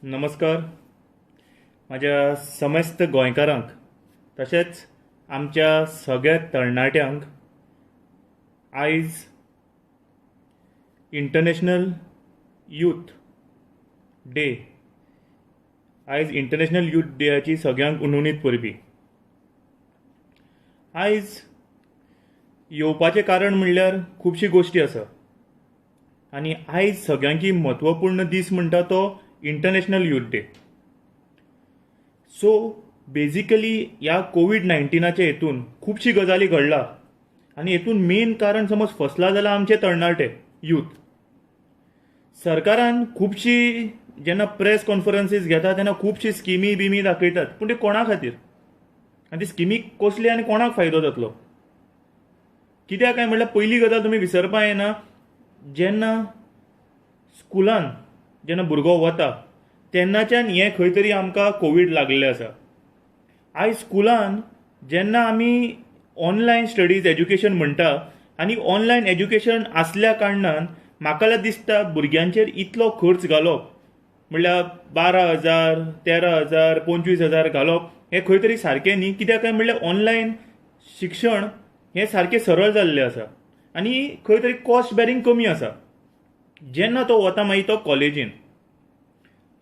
नमस्कार. माझ्या समस्त गोंयकारांक तशेंच आमच्या सगळ्या तरणाट्यांक आयज इंटरनॅशनल यूथ डे. आयज इंटरनॅशनल यूथ डेयाची सगळ्यांक उणवणीत परबी. आयज येवपाचें कारण म्हणल्यार खुबशी गोश्टी आसा आनी आयज सगळ्यांकी म्हत्वपूर्ण दीस म्हणटा तो international youth day. So basically ह्या कोविड-19च्या हेतून खुबशी गजाली घडला आनी हेतून मेन कारण समज फसला जाल्यार आमचे तरणाटे यूथ. सरकारान खुबशी जेन्ना प्रेस कॉन्फरन्सीस घेता तेन्ना खुबशी स्किमी बिमी दाखयतात, पूण ते कोणा खातीर आनी ती स्किमी कसली आनी कोणाक फायदो जातलो कित्याक काय म्हणल्यार पयली गजाल तुमी विसरपा येना, जेन्ना स्कुलान जेन्ना भुरगो वता तेन्नाच्यान हें खंय तरी आमकां कोवीड लागलेलें आसा. आयज स्कुलान जेन्ना आमी ऑनलायन स्टडीज एज्युकेशन म्हणटा आनी ऑनलायन एज्युकेशन आसल्या कारणान म्हाका दिसता भुरग्यांचेर इतलो खर्च घालप म्हणल्यार 12,000, 13,000, 25,000 घालप हें खंय तरी सारकें न्ही. कित्याक काय म्हणल्यार ऑनलायन शिक्षण हें सारकें सरळ जाल्लें आसा आनी खंय तरी कॉस्ट बेरिंग कमी आसा. जेन्ना तो वता मागीर तो कॉलेजीन,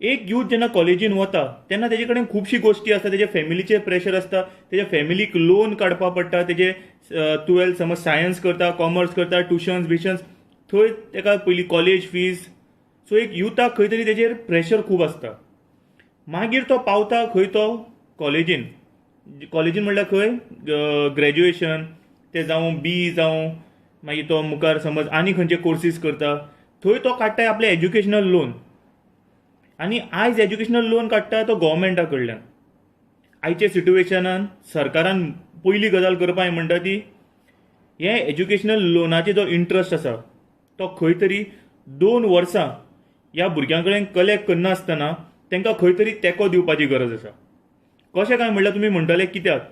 एक यूथ जेन्ना कॉलेजीन वता तेन्ना तेजे कडेन खुबशी गोश्टी आसता. तेजे फॅमिलीचेर प्रेशर आसता, तेज्या फॅमिलीक लोन काडपा पडटा, तेजे 12th समज सायन्स करता, कॉमर्स करता, ट्युशन्स बिशन्स, थंय तेका पयली कॉलेज फीज. सो एक युथाक खंय तरी तेजेर प्रेशर खूब आसता. मागीर तो पावता खंय तो कॉलेजीन. कॉलेजीन म्हणल्यार खंय ग्रॅज्युएशन ते जावं बी जावं मागीर तो मुखार समज आनी खंयचे कोर्सीस करता, थंय तो काडटा आपलें एज्युकेशनल लोन. आनी आयज एज्युकेशनल लोन काडटा तो गव्हर्मेंटा कडल्यान. आयच्या सिट्युएशनान सरकारान पयली गजाल करपाक म्हणटा ती हे एज्युकेशनल लोनाचे जो इंट्रस्ट आसा तो खंय तरी 2 वर्सां ह्या भुरग्यां कडेन कलेक्ट करनासतना तांकां खंय तरी तेंको दिवपाची गरज आसा. कशें काय म्हणल्यार तुमी म्हणटले कित्याक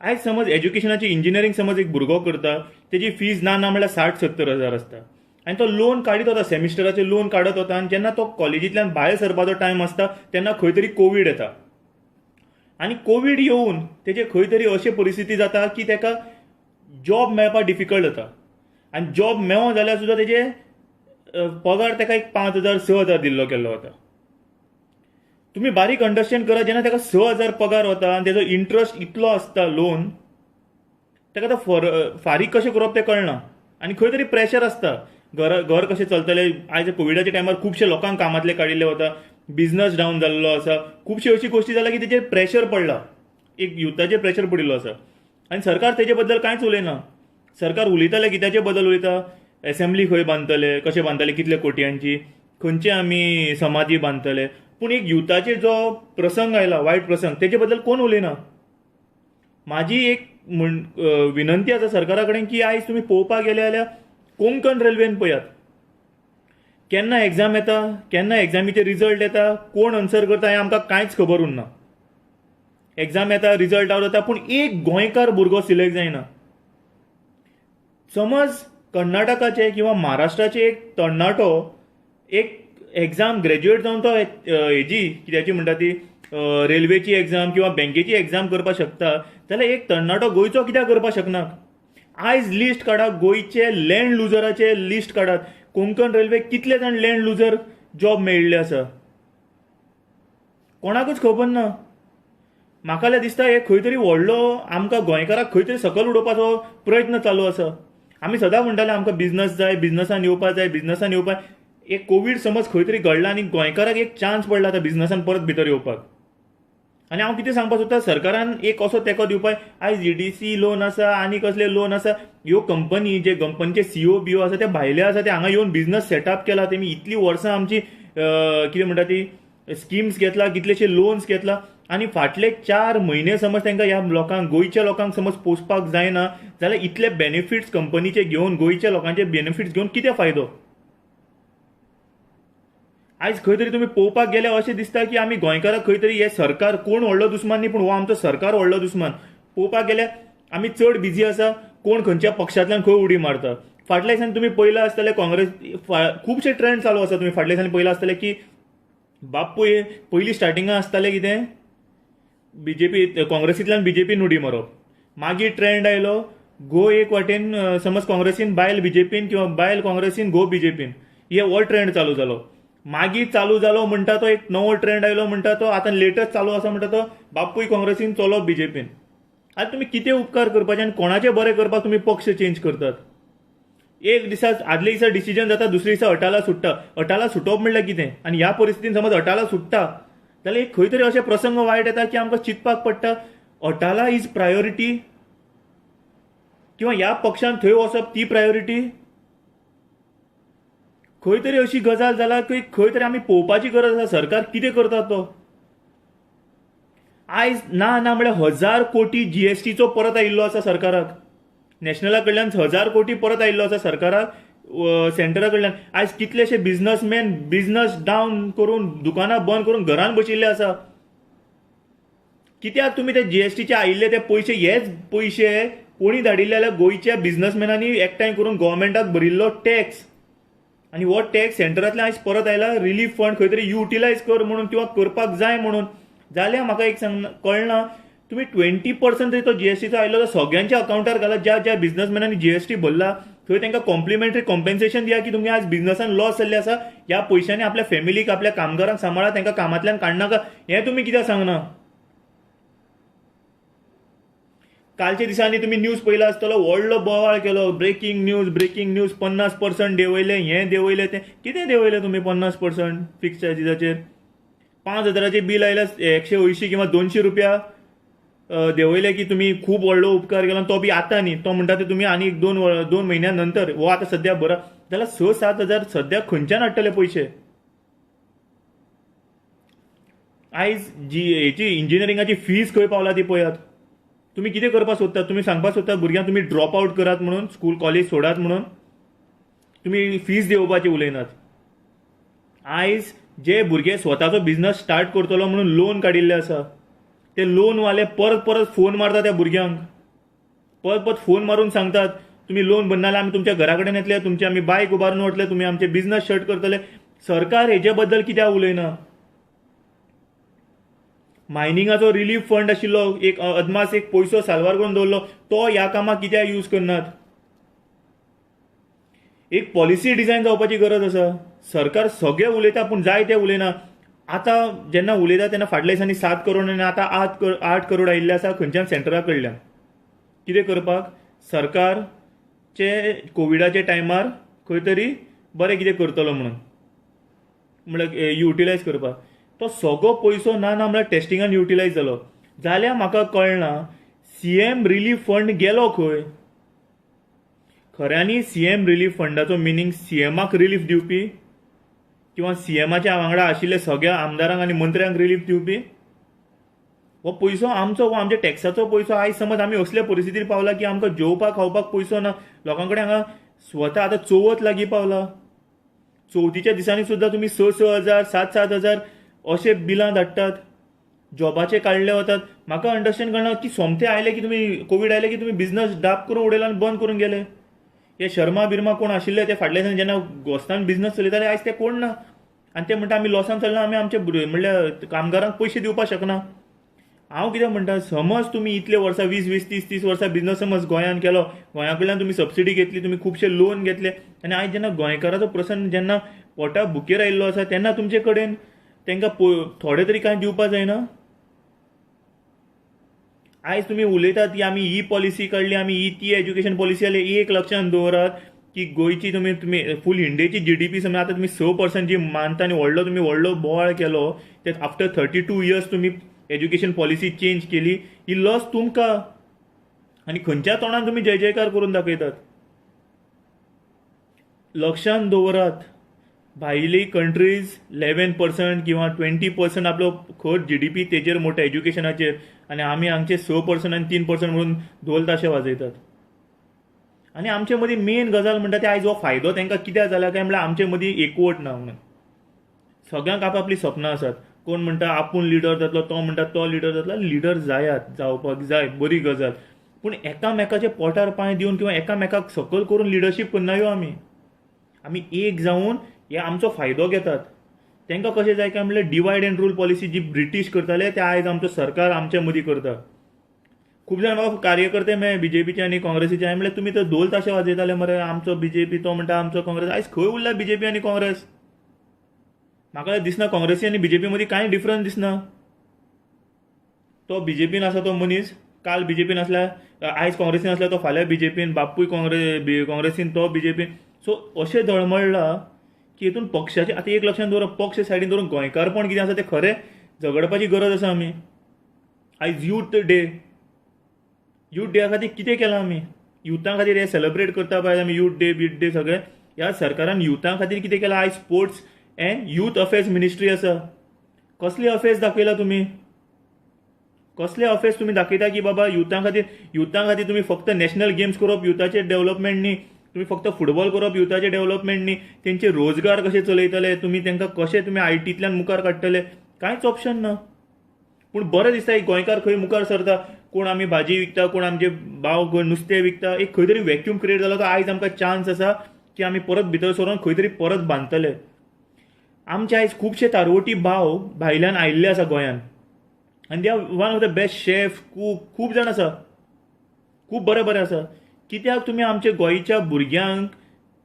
आयज समज एज्युकेशनाची इंजिनियरींग समज एक भुरगो करता तेजी फीज ना म्हणल्यार 60-70 हजार आसता आनी तो लोन काडीत वता, सेमिस्टराचे लोन काडत वता आनी जेन्ना तो कॉलेजींतल्यान भायर सरपाचो टायम आसता तेन्ना खंय तरी कोवीड येता आनी कोवीड येवन तेजे खंय तरी अशी परिस्थिती जाता की ताका जॉब मेळपाक डिफिकल्ट जाता आनी जॉब मेळो जाल्यार सुद्दां तेजे पगार ताका एक 5,000-6,000 दिल्लो केल्लो वता. तुमी बारीक अंडरस्टँड करा, जेन्ना ताका 6,000 पगार वता आनी तेजो इंट्रस्ट इतलो आसता लोन, ताका तो फारीक कशें करप तें कळना आनी खंय तरी प्रेशर आसता. घर कशें चलतलें. आयज कोविडाच्या टायमार खुबशे लोकांक कामांतले काडिल्ले वता, बिझनस डावन जाल्लो आसा, खुबशी अशी गोश्टी जाल्या की तेजेर प्रेशर पडला, एक युथाचेर प्रेशर पडिल्लो आसा आनी सरकार तेजे बद्दल कांयच उलयना. सरकार उलयताले कित्याचे बद्दल उलयता, एसेंब्ली खंय बांदतले, कशें बांदतले, कितले कोटयांची, खंयचे आमी समाधी बांदतले, पूण एक युथाचेर जो प्रसंग आयला, वायट प्रसंग, तेजे बद्दल कोण उलयना. म्हाजी एक विनंती आसा सरकारा कडेन की आयज तुमी पळोवपाक गेले जाल्यार कोंकण रेल्वेन पळयात, केन्ना एग्जाम येता, केन्ना एग्जामीचे रिजल्ट येता, कोण आन्सर करता हें आमकां कांयच खबर उरना. एग्जाम येता, रिजल्ट आवट जाता, पूण एक गोंयकार भुरगो सिलेक्ट जायना. समज कर्नाटकाचे किंवा महाराष्ट्राचे एक तरणाटो एक एग्जाम ग्रॅज्युएट जावन तो हेजी कित्याची म्हणटा ती रेल्वेची एग्जाम किंवा बँकेची एग्जाम करपाक शकता, जाल्यार एक तरणाटो गोंयचो कित्याक करपाक शकना. आयज लिस्ट काडात, गोंयचे लँड लुजराचे लिस्ट काडात, कोंकण रेल्वेक कितले जाण लँड लुजर जॉब मेळिल्ले आसा कोणाकूच खबर ना. म्हाका जाल्यार दिसता हे खंय तरी व्हडलो आमकां गोंयकाराक खंय तरी सकयल उडोवपाचो प्रयत्न चालू आसा. आमी सदां म्हणटाले आमकां बिझनस जाय, बिझनसान येवपाक जाय, बिझनसान येवपाक. एक कोवीड समज खंय तरी घडला आनी गोंयकाराक एक चान्स पडला आतां बिझनसान परत भितर येवपाक. आनी हांव कितें सांगपाक सोदता, सरकारान एक असो तेंको दिवपाक. आयज EDC लोन आसा आनी कसले लोन आसा, ह्यो कंपनी जे कंपनीचे CEO बिओ आसा ते भायले आसा, ते हांगा येवन बिझनस सेटअप केला. तेमी इतली वर्सां आमची कितें म्हणटा ती स्किम्स घेतला, कितलेशे लोन्स घेतला आनी फाटले 4 म्हयने समज तांकां ह्या लोकांक, गोंयच्या लोकांक समज पोसपाक जायना जाल्यार इतले बेनिफिट्स कंपनीचे घेवन, गोंयच्या लोकांचे बेनिफिट्स घेवन कितें फायदो. आयज खंय तरी तुमी पळोवपाक गेले अशें दिसता की आमी गोंयकाराक खंय तरी हे सरकार कोण व्हडलो दुस्मान न्ही, पूण हो आमचो सरकार व्हडलो दुस्मान. पळोवपाक गेल्यार आमी चड बिजी आसा, कोण खंयच्या पक्षांतल्यान खंय उडी मारता. फाटल्या दिसांनी तुमी पळयला आसतले काँग्रेस खुबशे ट्रेंड चालू आसा. तुमी फाटल्या दिसांनी पळयला आसतले की बापूय पयलीं स्टार्टिंगा आसतालें कितें, बीजेपी काँग्रेसींतल्यान बीजेपीन उडी मारप, मागीर ट्रेंड आयलो गो एक वाटेन समज काँग्रेसीन बायल बीजेपीन किंवा बायल काँग्रेसीन गो बीजेपीन, हे हो ट्रेंड चालू जालो. मागीर चालू जालो म्हणटा तो एक नवो ट्रेंड आयलो म्हणटा तो आतां लेटस्ट चालू आसा म्हणटा तो बापूय काँग्रेसीन चलोप बीजेपीन. आतां तुमी कितें उपकार करपाचे आनी कोणाचें बरें करपाक तुमी पक्ष चेंज करतात. एक दिसा आदले दिसा डिसिजन जाता, दुसरे दिसा अटाला सुट्टा. अटाला सुटोवप म्हणल्यार कितें, आनी ह्या परिस्थितीन समज अटाला सुट्टा जाल्यार एक खंय तरी अशे प्रसंग वायट येता की आमकां चिंतपाक पडटा अटाला इज प्रायोरिटी किंवा ह्या पक्षान थंय वचप ती प्रायोरिटी. खंय तरी अशी गजाल जाला की खंय तरी आमी पळोवपाची गरज आसा सरकार कितें करता तो. आयज ना ना म्हळ्यार 1000 कोटी जीएसटीचो परत आयिल्लो आसा सरकाराक. नॅशनला कडल्यान 1000 कोटी परत आयिल्लो आसा सरकाराक सेंटरा कडल्यान. आयज कितलेशे बिझनसमॅन बिझनस डावन करून दुकानां बंद करून घरान बशिल्ले आसा. कित्याक तुमी ते जीएसटीचे आयिल्ले ते पयशे, हेच पयशे कोणी धाडिल्ले जाल्यार गोंयच्या बिझनसमॅनांनी एकठांय करून गव्हर्मेंटाक भरिल्लो टॅक्स, आनी हो टॅक्स सेंटरांतल्यान आयज परत आयला रिलीफ फंड खंय तरी युटिलायज कर म्हणून किंवा करपाक जाय म्हणून. जाल्यार म्हाका एक सांग कळना तुम्ही 20% जरी तो जीएसटीचो आयलो तो सगळ्यांच्या अकाउंटार घाला ज्या ज्या बिझनसमॅनांनी जीएसटी भरला. थंय तांकां कॉम्प्लिमेंटरी कॉम्पेन्सेशन दिया की तुमगे आज बिझनसान लॉस जाल्ले आसा, ह्या पयशांनी आपल्या फॅमिलीक आपल्या कामगारांक सांबाळा, तांकां कामांतल्यान काडनाका. हें तुमी कित्याक सांगना. कालच्या दिसांनी तुम्ही न्यूज पयला आसतलो व्हडलो बोवाळ केलो, ब्रेकिंग न्यूज 50% देंवयले, हें देंवयले तें. कितें देंवयलें तुमी 50% फिक्स चार्जिसाचेर? 5000चे बिल आयल्या 180 किंवा 200 रुपया देंवयले की तुमी खूब व्हडलो उपकार केलो. तो बी आतां न्ही, तो म्हणटा ते तुमी आनी 2 म्हयन्या नंतर, हो आतां सद्या बरो जाल्यार 6-7 हजार सद्या खंयच्यान हाडटले पयशे. आयज हेची इंजिनियरिंगाची फीज खंय पावला ती पळयात. तुम्ही कितें करपाक सोदतात? तुम्ही सांगपाक सोदतात भुरग्यांक तुमी ड्रॉप आउट करात म्हणून, स्कूल कॉलेज सोडात म्हणून, तुमी फीज देंवोवपाची उलयनात. आयज जे भुरगे स्वताचो बिझनस स्टार्ट करतलो म्हणून लोन काडिल्ले आसा, ते लोनवाले परत परत फोन मारतात त्या भुरग्यांक. परत परत फोन मारून सांगतात तुम्ही लोन भरना जाल्यार आमी तुमच्या घरा कडेन येतले, तुमची आमी बायक उबारून वतले, तुमी आमचे बिझनस शट करतले. सरकार हेजे बद्दल कित्याक उलयना? मायनिंगाचो रिलीफ फंड आशिल्लो, एक अदमास एक पयसो साल्वार करून दवरलो, तो ह्या कामाक कित्याक यूज करनात? एक पॉलिसी डिझायन जावपाची गरज आसा. सरकार सगळे उलयता पूण जाय ते उलयना. आतां जेन्ना उलयता तेन्ना फाटल्या दिसांनी 7 करोड आनी आतां 8 करोड आयिल्ले आसा खंयच्यान सेंटरा कडल्यान. कितें करपाक? सरकारचे कोविडाच्या टायमार खंय तरी बरें कितें करतलो म्हणल्यार युटिलायज करपाक. तो सगळो पयसो ना ना म्हळ्यार टेस्टिंगान युटिलायज जालो. जाल्यार म्हाका कळना सीएम रिलीफ फंड गेलो खंय? खऱ्यांनी सीएम रिलीफ फंडाचो मिनींग सीएमाक रिलीफ दिवपी किंवा सीएमाच्या वांगडा आशिल्ले सगळ्या आमदारांक आनी मंत्र्यांक रिलीफ दिवपी? हो पयसो आमचो, हो आमच्या टॅक्साचो पयसो. आयज समज आमी असले परिस्थितीर पावला की आमकां जेवपाक खावपाक पयसो ना. लोकां कडेन हांगा स्वता आतां चवथ लागीं पावला. चवथीच्या दिसांनी सुद्दां तुमी 6-6 हजार 7-7 हजार अशे बिलां धाडटात. जॉबाचे काडले वतात. म्हाका अंडरस्टँड करना की सोमते आयले की तुमी कोवीड आयले की तुमी बिझनस डाब करून उडयलो आनी बंद करून गेले. हे शर्मा बिर्मा कोण आशिल्ले ते फाटल्या दिसांनी जेन्ना घोस्तान बिझनस चलयताले, आयज ते कोण ना. आनी ते म्हणटा आमी लॉसान चल्ला, आमी आमचे म्हणल्यार कामगारांक पयशे दिवपाक शकना. हांव कितें म्हणटा, समज तुमी इतले वर्सां 20-20 30-30 वर्सां बिझनस समज गोंयांत केलो, गोंया कडल्यान तुमी सबसिडी घेतली, तुमी खुबशे लोन घेतले, आनी आयज जेन्ना गोंयकाराचो प्रसंग जेन्ना पोटा भुकेर आयिल्लो आसा तेन्ना तुमचे कडेन तांकां थोडे तरी कांय दिवपाक जायना? आयज तुमी उलयतात की आमी ही पॉलिसी काडली, आमी ही ती एज्युकेशन पॉलिसी आली. एक लक्षांत दवरात की गोंयची तुमी फूल इंडियेची जीडीपी समज आतां तुमी 6% जी मानता आनी तुमी व्हडलो बोवाळ केलो, ते आफ्टर 32 इयर्स तुमी एज्युकेशन पॉलिसी चेंज केली. ही लॉस तुमकां, आनी खंयच्या तोंडान तुमी जय जयकार करून दाखयतात. लक्षांत दवरात, भायली कंट्रीज 11% किंवा 20% आपलो खर्च जीडीपी तेजेर मोठे एज्युकेशनाचेर, आनी आमी हांगचे 6% आनी 3% म्हणून ढोल ताशे वाजयतात. आनी आमचे मदीं मेन गजाल म्हणटा ते आयज हो फायदो तांकां कित्याक जाला काय म्हळ्यार आमचे मदीं एकवट ना म्हणून. सगळ्यांक आपली सपनां आसात. कोण म्हणटा आपूण लिडर जातलो, तो म्हणटा तो लिडर जातलो. लिडर जावपाक जाय, बरी गजाल, पूण एकामेकाचे पोटार पांय दिवन किंवा एकामेकाक सकल करून लिडरशीप करनायो आमी एक जावन हे आमचो फायदो घेतात. तांकां कशें जाय काय म्हणल्यार डिवायड अँड रूल पॉलिसी जी ब्रिटीश करताले ते आयज आमचो सरकार आमच्या मदीं करता. खूब जाण म्हाका कार्यकर्ते मेळ्ळे बीजेपीचे आनी काँग्रेसीचे. हांवें म्हणलें तुमी तर ढोल ताशे वाजयताले मरे, आमचो बीजेपी तो म्हणटा आमचो काँग्रेस. आयज खंय उरला बीजेपी आनी काँग्रेस? म्हाका दिसना काँग्रेसी आनी बीजेपी मदीं कांय डिफरन्स दिसना. तो बीजेपीन आसा तो मनीस काल बीजेपीन आसल्यार आयज काँग्रेसीन आसल्यार तो फाल्यां बीजेपीन, बापूय काँग्रेसीन तो बीजेपीन. सो अशें धळमळ्ळा की हितून पक्षाचे आतां एक लक्षांत दवरप, पक्ष सायडीन दवरून गोंयकारपण कितें आसा तें खरें झगडपाची गरज आसा. आमी आयज यूथ डे खातीर कितें केलां आमी? युथा खातीर हे सेलिब्रेट करता पळय आमी यूथ डे सगळे. ह्या सरकारान युथा खातीर कितें केलां? आयज sports end youth affairs ministry आसा. कसले अफेर्स दाखयला तुमी? कसले अफेर्स तुमी दाखयता की बाबा युथा खातीर तुमी फक्त नॅशनल गेम्स करप युथाचे डेव्हलपमेंट न्ही, तुमी फक्त फुटबॉल करप युथाचे डेव्हलपमेंट न्ही, तेंचे रोजगार कशे चलयतले तुमी, तांकां कशे तुमी आयटींतल्यान मुखार काडटले, कांयच ऑप्शन ना. पूण बरें दिसता एक गोंयकार खंय मुखार सरता, कोण आमी भाजी विकता, कोण आमचे भाव नुस्तें विकता, एक खंय तरी वॅक्यूम क्रिएट जालो. तो आयज आमकां चान्स आसा की आमी परत भितर सरून खंय तरी परत बांदतले. आमचे आयज खुबशे तारवटी भाव भायल्यान आयिल्ले आसा गोंयांत आनी they are one of the best chef, खूब जाण आसा, खूब बरे आसा. कित्याक तुमी आमच्या गोंयच्या भुरग्यांक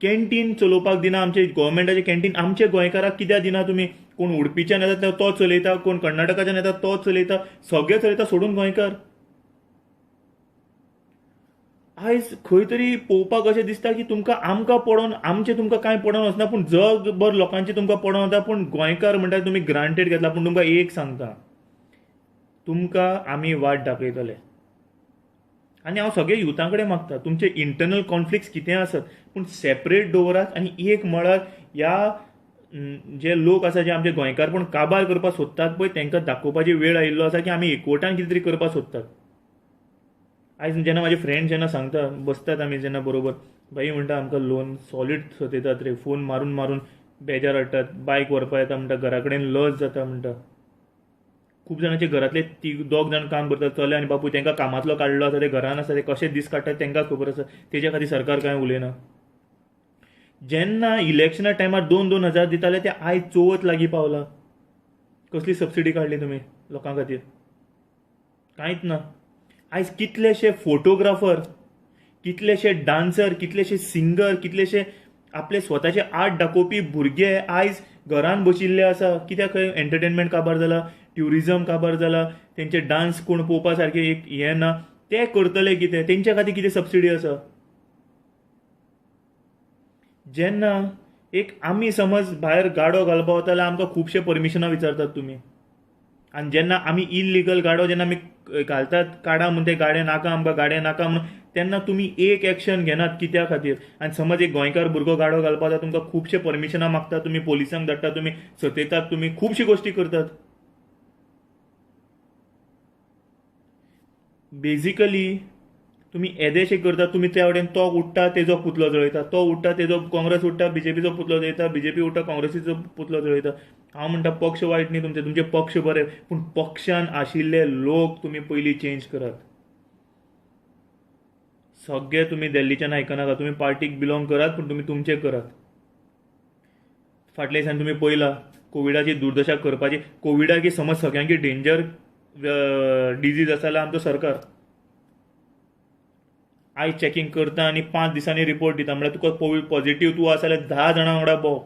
कॅन्टीन चलोवपाक दिना? आमचे गोव्हर्मेंटाचे कॅन्टीन आमचे गोंयकाराक कित्याक दिना तुमी? कोण उडपीच्यान येता तो चलयता, कोण कर्नाटकाच्यान येता तो चलयता, सगळे चलयता सोडून गोंयकार. आयज खंय तरी पळोवपाक अशें दिसता की आमकां पडोवन आमचें तुमकां कांय पडोवन वचना, पूण जगभर लोकांचें तुमकां पडोवन वता. पूण गोंयकार म्हणटा तुमी ग्रांटेड घेतला. पूण तुमकां एक सांगता, तुमकां आमी वाट दाखयतले. आनी हांव सगळे युथा कडेन मागता, तुमचे इंटरनल कॉन्फ्लिक्ट्स कितें आसत पूण सेपरेट दवरात आनी एक मळार ह्या जे लोक आसा जे आमचे गोंयकारपण काबार करपाक सोदतात पळय तांकां दाखोवपाची वेळ आयिल्लो आसा की आमी एकवटान कितें तरी करपाक सोदतात. आयज जेन्ना म्हाजे फ्रेंड जेन्ना सांगता, बसतात आमी जेन्ना बरोबर, भाई म्हणटा आमकां लोन सॉलीड सतयतात रे, फोन मारून मारून बेजार हाडटात, बायक व्हरपा येता म्हणटा, घरा कडेन लज जाता म्हणटा. खूब जाणांचे घरांतले दोग जाण काम करतात, चले आनी बापूय, तांकां कामांतलो काडलो आसा, ते घरान आसा, ते कशे दीस काडटात तांकां खबर आसा. तेज्या खातीर सरकार कांय उलयना. जेन्ना इलेक्शना टायमार 2-2 हजार दिताले ते आयज 94 लागीं पावला. कसली सबसिडी काडली तुमी लोकां खातीर? कांयच ना. आयज कितलेशे फोटोग्राफर, कितलेशे डान्सर, कितलेशे सिंगर, कितलेशे आपले स्वताचे आर्ट दाखोवपी भुरगे आयज घरान बशिल्ले आसा. कित्याक खंय एंटरटेनमेंट काबार जाला, ट्युरिजम काबार जाला, तेंचे डान्स कोण पळोवपा सारके एक हें ना, ते करतले कितें? तेंच्या खातीर कितें सबसिडी आसा? जेन्ना एक आमी समज भायर गाडो घालपा वता जाल्यार आमकां खुबशे परमिशनां विचारतात तुमी. आनी जेन्ना आमी इल्लिगल गाडो जेन्ना आमी घालतात, काडा म्हणून ते गाडे नाका आमकां, गाडे नाका म्हणून, तेन्ना तुमी एक एक्शन घेनात कित्या खातीर? आनी समज एक गोंयकार भुरगो गाडो घालपा जाता, तुमकां खुबशे परमिशनां मागतात, तुमी पोलिसांक धाडटात, तुमी सतयतात, तुमी खुबशी गोश्टी करतात. बेजिकली तुमी येदेशे करतात. तुमी त्या वटेन तो उठटा तेजो पुतलो जळयता, तो उठटा तेजो, काँग्रेस उठटा बीजेपीचो पुतलो जळयता, बीजेपी उठटा काँग्रेसीचो पुतलो जळयता. हांव म्हणटा पक्ष वायट न्ही तुमचे पक्ष बरे, पूण पक्षान आशिल्ले लोक तुमी पयलीं चेंज करात. सगळे तुमी दिल्लीच्यान आयकनाका, तुमी पार्टीक बिलॉंग करात, पूण तुमी तुमचें करात. फाटल्या दिसांनी तुमी पळयला कोविडाची दुर्दशा करपाची. कोविडाक ही समज सगळ्यांकी डेंजर डिजीज आसा जाल्यार आमचो सरकार आयज चॅकिंग करता आनी 5 दिसांनी रिपोर्ट दिता. म्हणल्यार तुका पॉझिटिव्ह तूं आसा जाल्यार 10 जाणां वांगडा भोंव,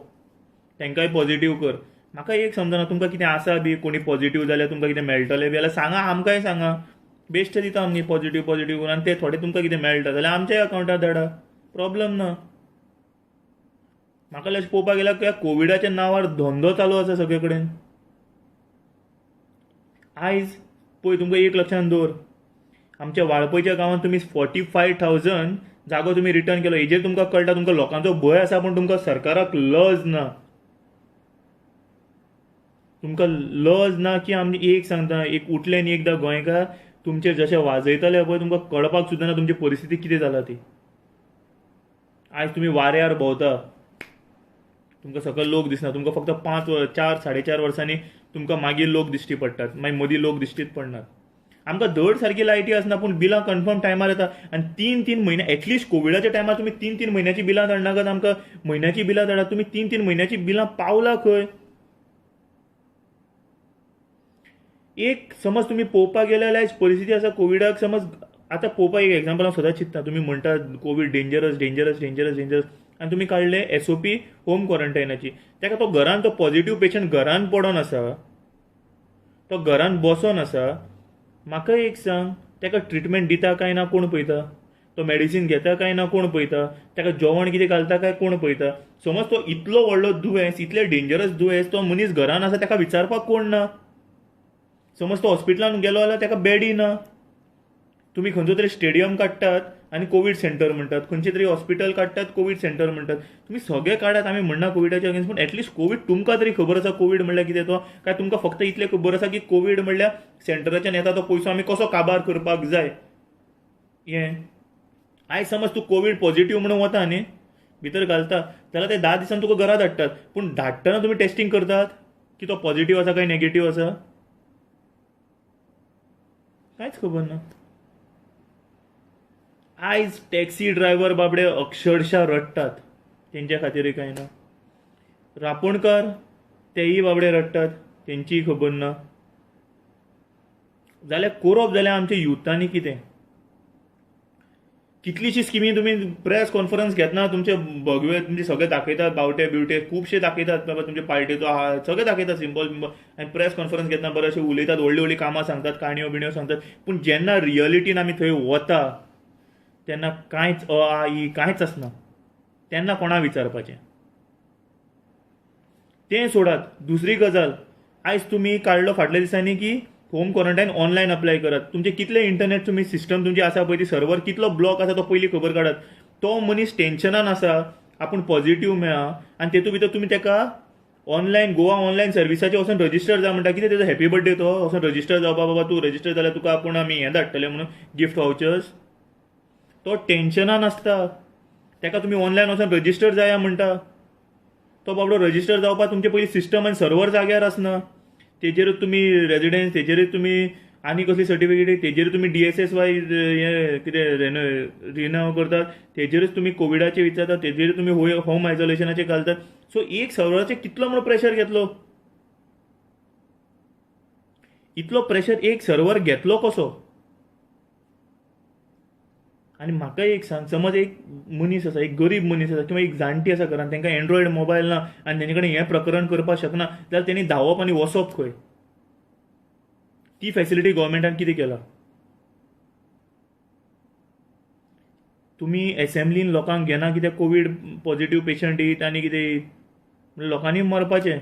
तांकांय पॉझिटिव्ह कर. म्हाका एक समजना, तुमकां कितें आसा बी, कोणी पॉझिटिव्ह जाल्यार तुमकां कितें मेळटलें बी जाल्यार सांगा, आमकांय सांगा. बेश्टे दिता आमी पॉझिटिव्ह करून, आनी ते थोडे तुमकां कितें मेळटा जाल्यार आमच्याय अकावंटार धाडा, प्रॉब्लम ना. म्हाका अशें पळोवपाक गेल्यार ह्या कोविडाच्या नांवार धंदो चालू आसा सगळे कडेन. आयज पळय, तुमकां एक लक्षांत दवर, आमच्या वाळपयच्या गांवांत तुमी 45,000 जागो तुमी रिटर्न केलो. हेजेर तुमकां कळटा तुमकां लोकांचो भंय आसा, पूण तुमकां सरकाराक लज ना. तुमकां लज ना की आमी एक सांगता, एक उठले न्ही एकदां गोंयकार, तुमचे जशे वाजयतले पळय तुमकां कळपाक सुद्दां ना तुमची परिस्थिती कितें जाला ती. आयज तुमी वाऱ्यार भोंवता, तुमकां सकयल लोक दिसना, तुमकां फक्त 4-4.5 वर्सांनी तुमकां मागीर लोक दिश्टी पडटात, मागीर मदीं लोक दिश्टीच पडनात. आमकां धड सारकी लायटी आसना, पूण बिलां कन्फर्म टायमार येता. आनी 3-3 म्हयने एटलिस्ट कोविडाच्या टायमार तुमी 3-3 म्हयन्याची बिलां धाडनाकात, आमकां म्हयन्याची बिलां धाडात. तुमी 3-3 म्हयन्याची बिलां पावला खंय? एक समज तुम्ही पळोवपाक गेले जाल्यार परिस्थिती आसा कोविडाक समज आतां पळोवपाक एक एग्जांपल हांव सदांच चिंतता तुमी म्हणटा Covid dangerous dangerous dangerous dangerous आनी तुमी काडले SOP होम क्वॉरंटायनाची ताका तो घरान तो पॉझिटिव्ह पेशंट घरान पडून आसा तो घरान बसून आसा म्हाका एक सांग ताका ट्रिटमेंट दिता काय ना कोण पळयता तो मेडिसीन घेता काय ना कोण पळयता ताका जेवण कितें घालता काय कोण पळयता समज तो इतलो व्हडलो दुयेंस इतले डेंजरस दुयेंस तो मनीस घरान आसा ताका विचारपाक कोण ना समज तो हॉस्पिटलान गेलो जाल्यार ताका बेडी ना तुम्ही खंयचो तरी स्टेडियम काडटात आनी कोवीड सेंटर म्हणटात खंयचे तरी हॉस्पिटल काडटात कोवीड सेंटर म्हणटात तुम्ही सगळे काडात आमी म्हणना कोविडाच्या अगेन्स्ट पूण एटलिस्ट कोवीड तुमकां तरी खबर आसा कोवीड म्हणल्यार कितें तो काय तुमकां फक्त इतलें खबर आसा की कोवीड म्हणल्यार सेंटराच्यान येता तो पयसो आमी कसो काबार करपाक जाय हें आयज समज तूं कोवीड पॉझिटिव्ह म्हणून वता न्ही भितर घालता जाल्यार ते 10 दिसान तुका घरा धाडटात पूण धाडटना तुमी टेस्टिंग करतात की तो पॉझिटिव्ह आसा काय नेगेटिव्ह आसा कांयच खबर ना आयज टॅक्सी ड्रायव्हर बाबडे अक्षरशः रडटात तेंच्या खातीरय कांय ना रापणकार तेयी बाबडे रडटात तेंचीय खबर ना जाल्यार करप जाल्यार आमच्या युथांनी कितें कितलीशी स्किमी तुम्ही प्रेस कॉन्फरन्स घेतना तुमचे भगवे तुमचे सगळे दाखयतात बावटे बिवटे खुबशे दाखयतात बाबा तुमचे पार्टीचो आहा सगळे दाखयतात सिंबल बिंबल आनी प्रेस कॉन्फरन्स घेतना बरेशे उलयतात व्हडली व्हडली कामां सांगतात काणयो बिणयो सांगतात पूण जेन्ना रियलिटीन आमी थंय वता तेन्ना कांयच आ ई कांयच आसना तेन्ना कोणा विचारपाचें तें सोडात दुसरी गजाल आयज तुमी काडलो फाटल्या दिसांनी की होम क्वॉरंटायन ऑनलायन अप्लाय करात तुमचे कितले इंटरनेट तुमी सिस्टम तुमची आसा पळय ती सर्वर कितलो ब्लॉक आसा तो पयलीं खबर काडात तो मनीस टेन्शनान आसा आपूण पॉझिटिव्ह मेळ्ळा आनी तेतूंत भितर तुमी ताका ऑनलायन गोवा ऑनलायन सर्विसाचेर वचून रजिस्टर जा म्हणटा कितें तेजो हॅपी बर्थडे तो वचून रजिस्टर जावपा बाबा तूं रजिस्टर जाल्यार तुका आपूण आमी हें धाडटले म्हणून गिफ्ट वावचर्स तो टेन्शनान आसता ताका तुमी ऑनलायन वचून रजिस्टर जाया म्हणटा तो बाबडो रजिस्टर जावपाक तुमचे पयलीं सिस्टम आनी सर्वर जाग्यार आसना तेजेरूच तुमी रेजिडेंस तेजेरूच तुमी आनी कसली सर्टिफिकेट तेजेर तुमी DSS हे कितें रिन्यू करतात तेजेरूच तुमी कोविडाचे विचारतात तेजेर तुमी होम आयसोलेशनाचे घालतात सो एक सर्वराचेर कितलो म्हणून प्रेशर घेतलो इतलो प्रेशर एक सर्वर घेतलो कसो आनी म्हाका एक सांग समज एक मनीस आसा एक गरीब मनीस आसा किंवा एक जाणटी आसा घरान तांकां एंड्रॉयड मोबायल ना आनी तेजे कडेन हें प्रकरण करपाक शकना जाल्यार तेणी धांवप आनी वचप खंय ती फॅसिलिटी गव्हर्मेंटान कितें केला तुमी एसेंब्लीन लोकांक घेना कितें कोवीड पॉझिटिव्ह पेशंट येयत आनी कितें येयत लोकांनी मरपाचें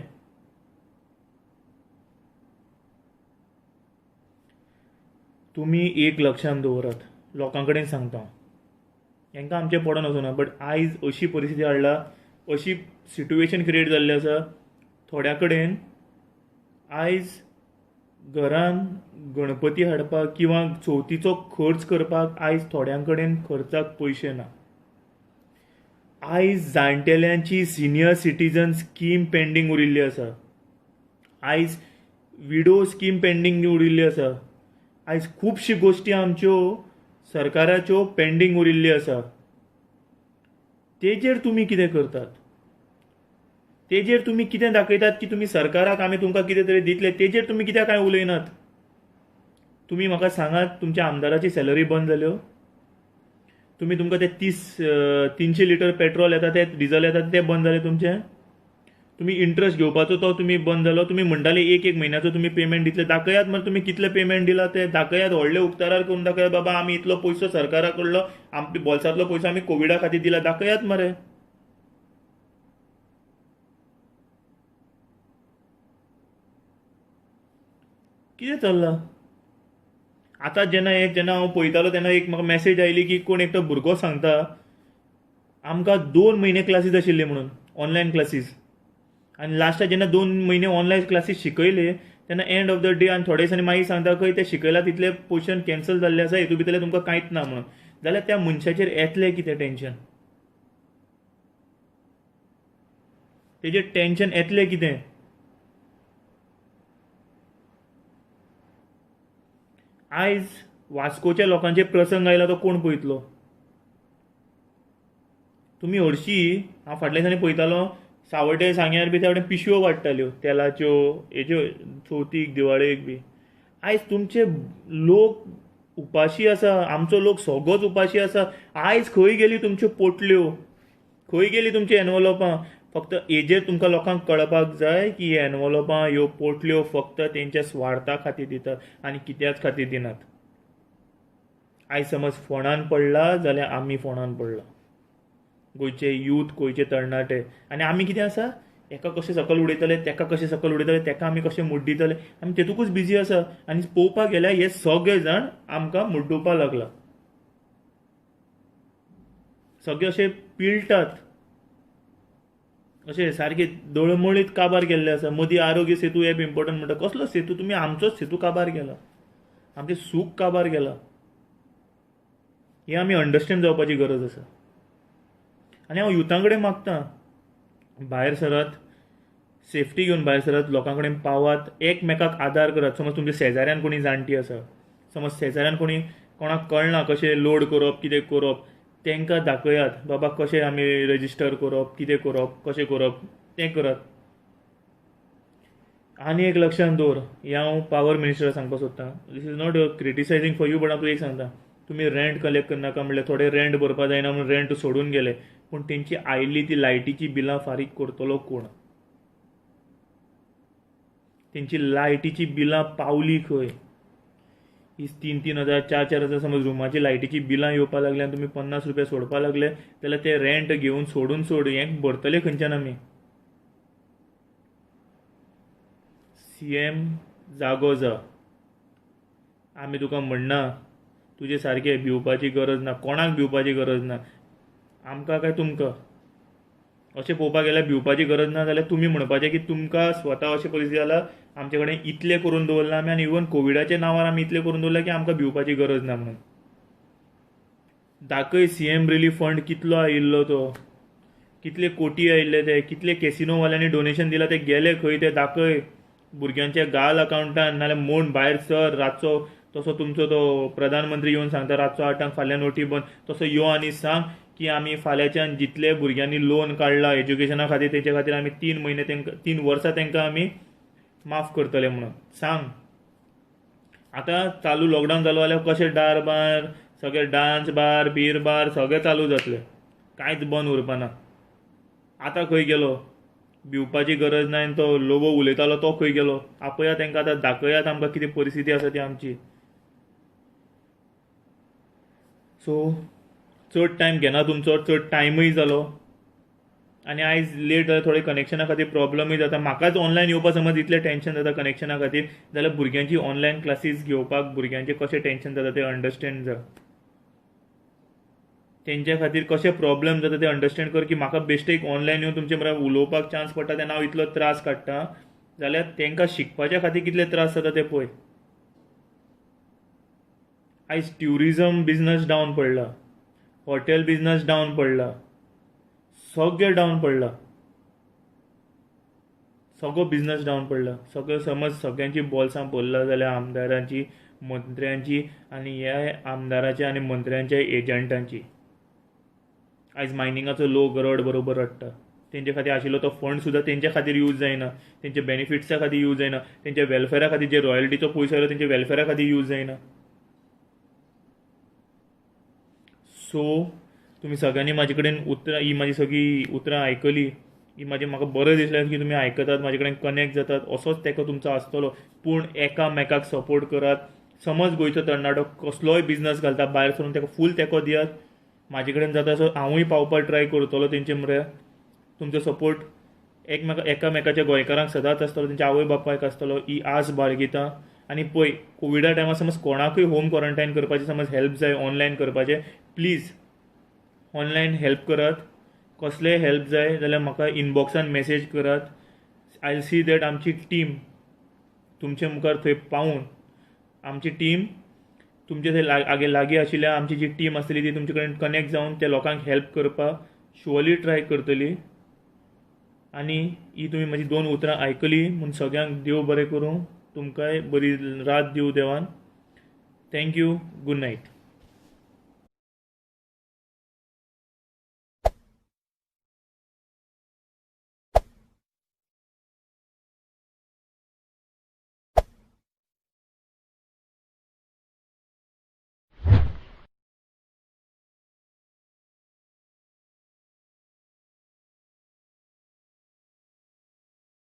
तुमी एक लक्षांत दवरात लोकां कडेन सांगता हांकां आमचें पडोन वचना बट आयज अशी परिस्थिती हाडला अशी सिट्युएशन क्रिएट जाल्ली आसा थोड्या कडेन आयज घरान गणपती हाडपाक किंवा चवथीचो खर्च करपाक आयज थोड्यां कडेन खर्चाक पयशे ना आयज जाणटेल्यांची सिनियर सिटीजन स्कीम पेंडींग उरिल्ली आसा आयज विडो स्कीम पेंडींग उरिल्ली आसा आयज खुबशी गोश्टी आमच्यो सरकाराच्यो पेंडींग उरिल्ली आसा तेजेर तुमी कितें करतात तेजेर तुमी कितें दाखयतात की तुमी सरकाराक आमी तुमकां कितें तरी दितले तेजेर तुमी कित्याक कांय उलयनात तुमी म्हाका सांगात तुमच्या आमदाराची सॅलरी बंद जाल्यो तुमी तुमकां ते 300 लिटर पेट्रोल येता ते डिझल येता ते बंद जाले तुमचे तुमी इंट्रस्ट घेवपाचो तो तुमी बंद जालो तुमी म्हणटाले एक म्हयन्याचो तुमी पेमेंट दितले दाखयात मरे तुमी कितले पेमेंट दिला ते दाखयात व्हडले उक्तारार करून दाखयात बाबा आमी इतलो पयसो सरकारा कडलो आमच्या बोल्सांतलो पयसो आमी कोविडा खातीर दिला दाखयात मरे कितें चल्लां आतां जेन्ना हांव पळयतालो तेन्ना एक म्हाका मॅसेज आयली की कोण एकटो भुरगो सांगता आमकां 2 म्हयने क्लासीस आशिल्ले म्हणून ऑनलायन क्लासीस आनी लास्टाक जेन्ना 2 म्हयने ऑनलायन क्लासीस शिकयले तेन्ना एंड ऑफ द डे आनी थोडे दिसांनी मागीर सांगता खंय ते शिकयला तितले पोर्शन कॅन्सल जाल्ले आसा हेतू भितरले तुमकां कांयच ना म्हणून जाल्यार त्या मनशाचेर येतलें कितें टेन्शन तेजेर टेन्शन येतलें कितें आयज वास्कोच्या लोकांचे प्रसंग आयला तो कोण पळयतलो तुमी हरशीं हांव फाटल्या दिसांनी पळयतालो सावड्डे सांग्यार बी त्या कडेन पिशव्यो वाडटाल्यो तेलाच्यो हेज्यो चवथीक दिवाळेक बी आयज तुमचे लोक उपाशी आसा, आमचो लोक सगळोच उपाशी आसा. आयज खंय गेली तुमच्यो पोटल्यो, खंय गेली तुमची एनवलपां? फक्त हेजेर तुमकां लोकांक कळपाक जाय की हे एनवलपां ह्यो पोटल्यो फक्त तेंच्या स्वार्था खातीर दितात आनी कित्याच खातीर दिनात. आयज समज फोंडान पडला जाल्यार आमी फोंडान पडला, गोंयचे यूथ, गोंयचे तरणाटे. आनी आमी कितें आसा, एका कशें सकयल उडयतले, तेका कशें सकयल उडयतले, तेका आमी कशें मुड्डितले, आमी तेतूकूच बिजी आसा. आनी पळोवपाक गेल्यार हे सगळे जाण आमकां मुड्डोवपाक लागला. सगळे अशे पिळटात, अशे सारके दळमळीत काबार केल्ले आसा. मदीं आरोग्य सेतू एप इम्पॉर्टंट म्हणटा. कसलो सेतू? तुमी आमचोच सेतू काबार केला, आमचें सूख काबार केला. हें आमी अंडरस्टँड जावपाची गरज आसा. आनी हांव युथां कडेन मागतां, भायर सरात, सेफ्टी घेवन भायर सरात, लोकां कडेन पावात, एकमेकाक आदार करात. समज तुमच्या शेजाऱ्यान कोणी जाणटी आसा, समज शेजाऱ्यान कोणाक कळना कशें लोड करप, कितें करप, तांकां दाखयात. बाबा कशें आमी रजिस्टर करप, कितें करप, कशें करप, तें करात. आनी एक लक्षांत दवर, हें हांव पावर मिनिस्टराक सांगपाक सोदतां. This is not criticising for you, but हांव तुका एक सांगता. तुमी रेंट कलेक्ट करनाका म्हणल्यार थोडे रेंट भरपा जायना म्हणून रेंट सोडून गेले, पूण तेंची आयिल्ली ती लायटीची बिलां फारीक करतलो कोण? तेंची लायटीची बिलां पावली खंय? ही 3,000 4,000 समज रुमाची लायटीची बिलां येवपाक लागली आनी तुमी 50 रुपया सोडपाक लागले, जाल्यार ते रेंट घेवन सोडून हें भरतले खंयच्यान आमी? CM जागो जा. आमी तुका म्हणना तुजे सारके भिवपाची गरज ना, कोणाक भिवपाची गरज ना, आमकां काय तुमकां. अशें पळोवपाक गेल्यार भिवपाची गरज ना जाल्यार तुमी म्हणपाचें की तुमकां स्वता अशी परिस्थिती जाला, आमचे कडेन इतलें करून दवरलां आमी, आनी इवन कोविडाच्या नांवार आमी इतलें करून दवरलां की आमकां भिवपाची गरज ना म्हणून. दाखय CM रिलीफ फंड कितलो आयिल्लो तो, कितले कोटी आयिल्ले ते, कितले कॅसिनोवाल्यांनी डोनेशन दिलां, ते गेले खंय ते दाखय. भुरग्यांच्या गाल अकावंटान, नाल्यार म्हूण भायर सर रातचो, तसो तुमचो तो प्रधानमंत्री येवन सांगता रातचो 8 फाल्यां नोटी बंद, तसो यो आनी सांग की आमी फाल्यांच्यान जितले भुरग्यांनी लोन काडला एज्युकेशना खातीर, तेच्या खातीर आमी 3 वर्सां तांकां आमी माफ करतले म्हणून सांग. आतां चालू लॉकडावन जालो जाल्यार कशे डार बार, सगळे डान्स बार, बीर बार सगळे चालू जातले, कांयच बंद उरपाना. आतां खंय गेलो? भिवपाची गरज ना आनी तो लोबो उलयतालो तो खंय गेलो? आपयात तांकां, आतां दाखयात आमकां कितें परिस्थिती आसा ती आमची. सो चड टायम घेना तुमचो, चड टायमूय जालो, आनी आयज लेट जाल्यार थोडे कनेक्शना खातीर प्रॉब्लमूय जाता. म्हाकाच ऑनलायन येवपाक समज इतलें टेन्शन जाता कनेक्शना खातीर, जाल्यार भुरग्यांची ऑनलायन क्लासीस घेवपाक भुरग्यांचें कशें टेन्शन जाता तें अंडरस्टँड जा. तेंच्या खातीर कशें प्रॉब्लेम जाता तें अंडरस्टँड कर, की म्हाका बेश्टे एक ऑनलायन येवन तुमचे बरोबर उलोवपाक चान्स पडटा तेन्ना हांव इतलो त्रास काडटां, जाल्यार तेंकां शिकपाच्या खातीर कितले त्रास जाता तें पळय. आयज ट्युरिजम बिझनस डावन पडला, हॉटेल बिझनस डावन पडला, सगळें डावन पडला, सगळो बिझनस डावन पडला. सगळें समज सगळ्यांची बॉल्सां भरला जाल्यार आमदारांची, मंत्र्यांची, आनी ह्या आमदाराच्या आनी मंत्र्यांच्या एजंटांची. आयज मायनिंगाचो लोक रड बरोबर रडटा, तेंचे खातीर आशिल्लो तो फंड सुद्दां तेंच्या खातीर यूज जायना, तेंच्या बेनिफिट्सा खातीर यूज जायना, तेंच्या वेलफेरा खातीर जे रॉयल्टीचो पयसो येयलो तेंच्या वेलफेरा खातीर यूज जायना. सो तुमी सगळ्यांनी म्हाजे कडेन उतरां, ही म्हाजी सगळी उतरां आयकली, ही म्हाका बरें दिसलें की तुमी आयकतात, म्हाजे कडेन कनेक्ट जातात. असोच तेंको तुमचो आसतलो, पूण एकामेकाक सपोर्ट करात. समज गोंयचो तरणाटो कसलोय बिझनस घालता भायर सरून, तेका फूल तेंको दियात. म्हाजे कडेन जाता सो हांवूय पावपाक ट्राय करतलो तेंचे म्हऱ्या. तुमचो सपोर्ट एकामेकाच्या गोंयकारांक सदांच आसतलो, तेंच्या आवय बापायक आसतलो, ही आस बाळगितां. आनी पळय, कोविडा टायमार समज कोणाकूय होम क्वॉरंटायन करपाचें समज हेल्प जाय ऑनलायन करपाचें, प्लीज ऑनलायन हेल्प करात. कसलेय हेल्प जाय जाल्यार म्हाका इनबॉक्सान मेसेज करात. आय विल सी दॅट आमची टीम तुमचे मुखार थंय पावून, आमची टीम तुमचे थंय लागीं आशिल्ल्या आमची जी टीम आसतली ती तुमचे कडेन कनेक्ट जावन त्या लोकांक हेल्प करपाक शुअरली ट्राय करतली. आनी ही तुमी म्हाजी 2 उतरां आयकली म्हूण सगळ्यांक देव बरें करूं, तुमकांय बरी रात दिवं देवान. Thank you, good night.